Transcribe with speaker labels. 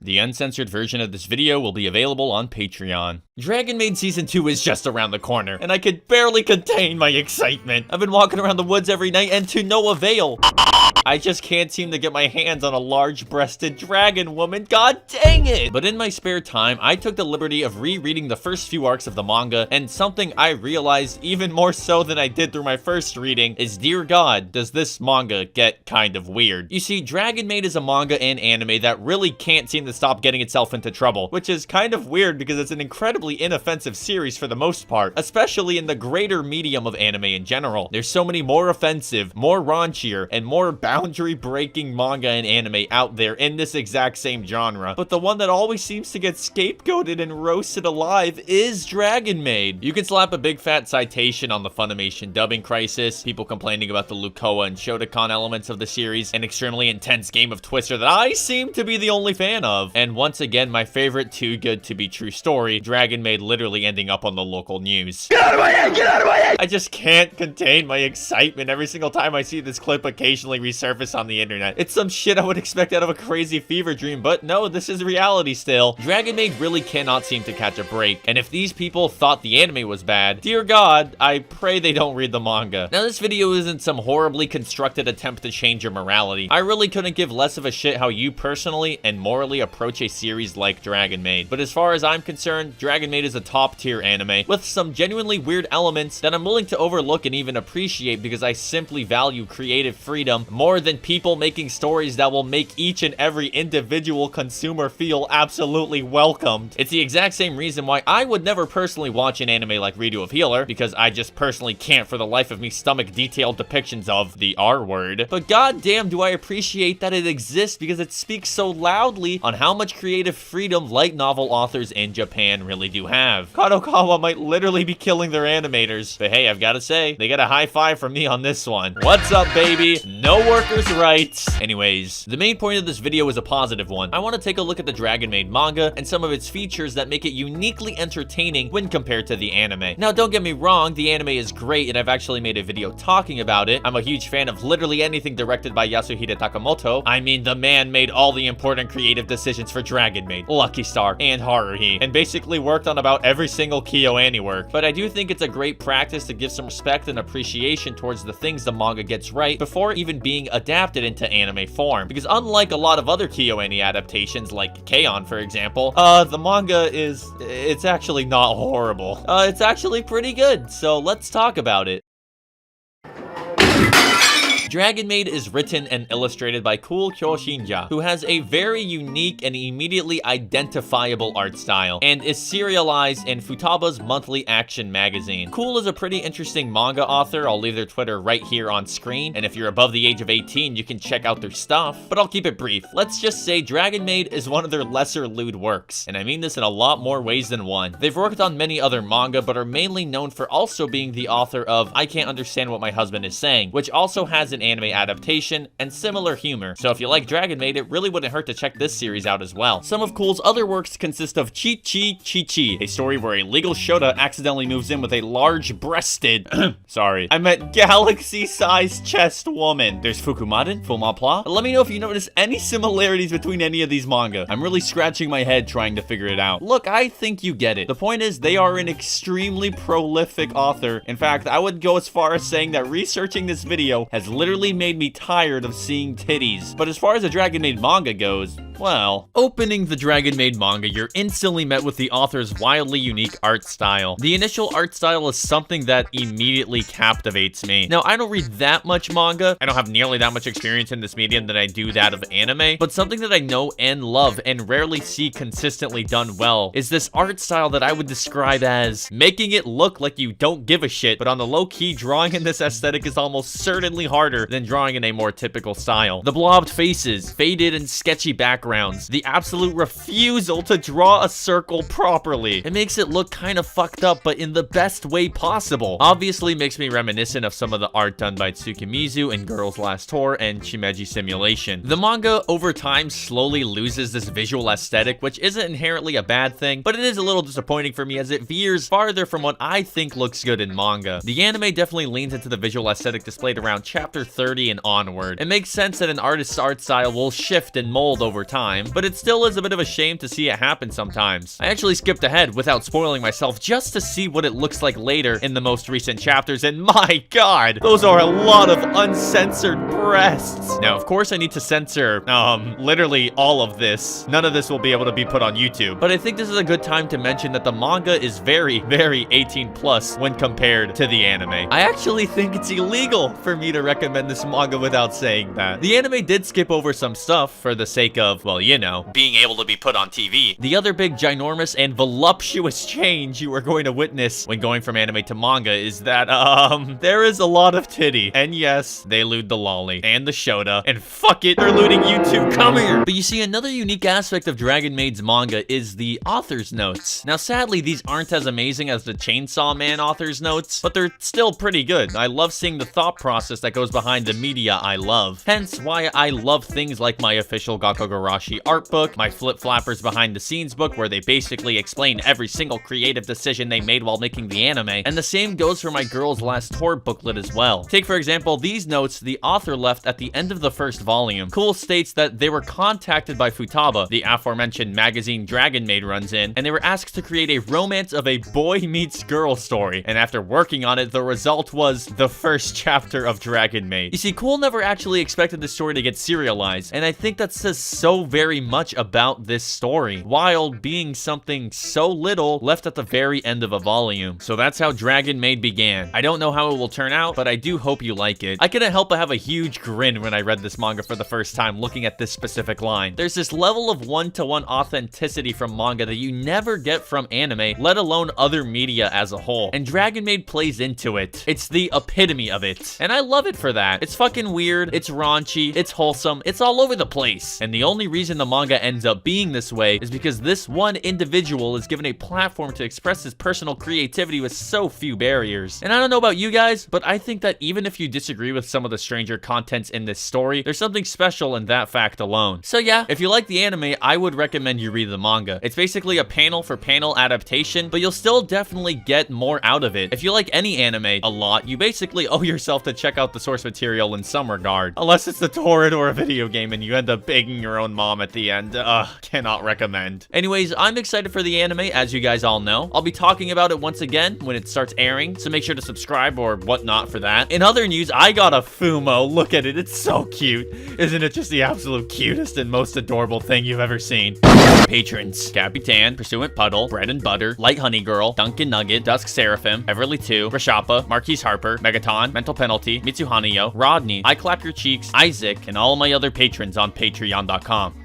Speaker 1: The uncensored version of this video will be available on Patreon. Dragon Maid Season 2 is just around the corner, and I could barely contain my excitement. I've been walking around the woods every night and to no avail. I just can't seem to get my hands on a large-breasted dragon woman. God dang it! But in my spare time, I took the liberty of rereading the first few arcs of the manga, and something I realized even more so than I did through my first reading is, dear God, does this manga get kind of weird. You see, Dragon Maid is a manga and anime that really can't seem to stop getting itself into trouble, which is kind of weird because it's an incredibly inoffensive series for the most part, especially in the greater medium of anime in general. There's so many more offensive, more raunchier, and more boundary-breaking manga and anime out there in this exact same genre, but the one that always seems to get scapegoated and roasted alive is Dragon Maid. You can slap a big fat citation on the Funimation dubbing crisis, people complaining about the Lukoa and Shotokan elements of the series, an extremely intense game of Twister that I seem to be the only fan of, and once again, my favorite too good to be true story, Dragon Maid literally ending up on the local news. Get out of my head! Get out of my head! I just can't contain my excitement every single time I see this clip occasionally resurface on the internet. It's some shit I would expect out of a crazy fever dream, but no, this is reality still. Dragon Maid really cannot seem to catch a break, and if these people thought the anime was bad, dear God, I pray they don't read the manga. Now, this video isn't some horribly constructed attempt to change your morality. I really couldn't give less of a shit how you personally and morally approach a series like Dragon Maid, but as far as I'm concerned, Dragon Maid is a top-tier anime with some genuinely weird elements that I'm willing to overlook and even appreciate because I simply value creative freedom more than people making stories that will make each and every individual consumer feel absolutely welcomed. It's the exact same reason why I would never personally watch an anime like Redo of Healer, because I just personally can't for the life of me stomach detailed depictions of the R word. But goddamn do I appreciate that it exists because it speaks so loudly on how much creative freedom light novel authors in Japan really do have. Kadokawa might literally be killing their animators, but hey, I've gotta say, they get a high five from me on this one. What's up, baby? No workers' rights. Anyways, the main point of this video is a positive one. I want to take a look at the Dragon Maid manga and some of its features that make it uniquely entertaining when compared to the anime. Now, don't get me wrong, the anime is great and I've actually made a video talking about it. I'm a huge fan of literally anything directed by Yasuhide Takamoto. I mean, the man made all the important creative decisions for Dragon Maid, Lucky Star, and Haruhi, and basically worked on about every single KyoAni work. But I do think it's a great practice to give some respect and appreciation towards the things the manga gets right before even being adapted into anime form. Because unlike a lot of other KyoAni adaptations, like K-On! For example, the manga it's actually not horrible. It's actually pretty good, so let's talk about it. Dragon Maid is written and illustrated by Cool Kyoshinja, who has a very unique and immediately identifiable art style, and is serialized in Futaba's monthly action magazine. Cool is a pretty interesting manga author. I'll leave their Twitter right here on screen, and if you're above the age of 18, you can check out their stuff, but I'll keep it brief. Let's just say Dragon Maid is one of their lesser lewd works, and I mean this in a lot more ways than one. They've worked on many other manga, but are mainly known for also being the author of I Can't Understand What My Husband Is Saying, which also has an anime adaptation and similar humor. So if you like Dragon Maid, it really wouldn't hurt to check this series out as well. Some of Cool's other works consist of Chi Chi Chi Chi, a story where a legal Shota accidentally moves in with a large-breasted sorry, I meant galaxy-sized chest woman. There's Fukumaden, Fumapla. Let me know if you notice any similarities between any of these manga. I'm really scratching my head trying to figure it out. Look, I think you get it. The point is, they are an extremely prolific author. In fact, I would go as far as saying that researching this video has literally made me tired of seeing titties. But as far as the Dragon Maid manga goes, well, opening the Dragon Maid manga, you're instantly met with the author's wildly unique art style. The initial art style is something that immediately captivates me. Now, I don't read that much manga. I don't have nearly that much experience in this medium that I do that of anime, but something that I know and love and rarely see consistently done well is this art style that I would describe as making it look like you don't give a shit, but on the low-key, drawing in this aesthetic is almost certainly harder than drawing in a more typical style. The blobbed faces, faded and sketchy backgrounds, the absolute refusal to draw a circle properly. It makes it look kind of fucked up, but in the best way possible. Obviously makes me reminiscent of some of the art done by Tsukimizu in Girl's Last Tour and Shimeji Simulation. The manga, over time, slowly loses this visual aesthetic, which isn't inherently a bad thing, but it is a little disappointing for me as it veers farther from what I think looks good in manga. The anime definitely leans into the visual aesthetic displayed around chapter 30 and onward. It makes sense that an artist's art style will shift and mold over time, but it still is a bit of a shame to see it happen sometimes. I actually skipped ahead without spoiling myself just to see what it looks like later in the most recent chapters, and my god, those are a lot of uncensored breasts. Now, of course, I need to censor, literally all of this. None of this will be able to be put on YouTube, but I think this is a good time to mention that the manga is very, very 18 plus when compared to the anime. I actually think it's illegal for me to recommend this manga without saying that. The anime did skip over some stuff for the sake of, well, you know, being able to be put on TV. The other big ginormous and voluptuous change you are going to witness when going from anime to manga is that, there is a lot of titty. And yes, they lewd the lolly and the shota, and fuck it, they're looting you too, come here! But you see, another unique aspect of Dragon Maid's manga is the author's notes. Now, sadly, these aren't as amazing as the Chainsaw Man author's notes, but they're still pretty good. I love seeing the thought process that goes behind the media I love. Hence why I love things like my official Gakugarashi art book, my Flip Flappers behind the scenes book, where they basically explain every single creative decision they made while making the anime, and the same goes for my Girls Last Tour booklet as well. Take, for example, these notes the author left at the end of the first volume. Cool states that they were contacted by Futaba, the aforementioned magazine Dragon Maid runs in, and they were asked to create a romance of a boy meets girl story, and after working on it, the result was the first chapter of Dragon Maid. You see, Cool never actually expected the story to get serialized, and I think that says so very much about this story, while being something so little left at the very end of a volume. So that's how Dragon Maid began. I don't know how it will turn out, but I do hope you like it. I couldn't help but have a huge grin when I read this manga for the first time looking at this specific line. There's this level of one-to-one authenticity from manga that you never get from anime, let alone other media as a whole, and Dragon Maid plays into it. It's the epitome of it, and I love it for that. It's fucking weird, it's raunchy, it's wholesome, it's all over the place, and the only reason the manga ends up being this way is because this one individual is given a platform to express his personal creativity with so few barriers. And I don't know about you guys, but I think that even if you disagree with some of the stranger contents in this story, there's something special in that fact alone. So yeah, if you like the anime, I would recommend you read the manga. It's basically a panel for panel adaptation, but you'll still definitely get more out of it. If you like any anime a lot, you basically owe yourself to check out the source material in some regard. Unless it's the torrent or a video game and you end up begging your own mom at the end. Cannot recommend. Anyways, I'm excited for the anime, as you guys all know. I'll be talking about it once again when it starts airing, so make sure to subscribe or whatnot for that. In other news, I got a Fumo. Look at it, it's so cute. Isn't it just the absolute cutest and most adorable thing you've ever seen? Patrons: Capitan, Pursuant Puddle, Bread and Butter, Light Honey Girl, Duncan Nugget, Dusk Seraphim, Everly 2, Rashapa, Marquise Harper, Megaton, Mental Penalty, Mitsuhaniyo, Rodney, I Clap Your Cheeks, Isaac, and all my other patrons on Patreon.com.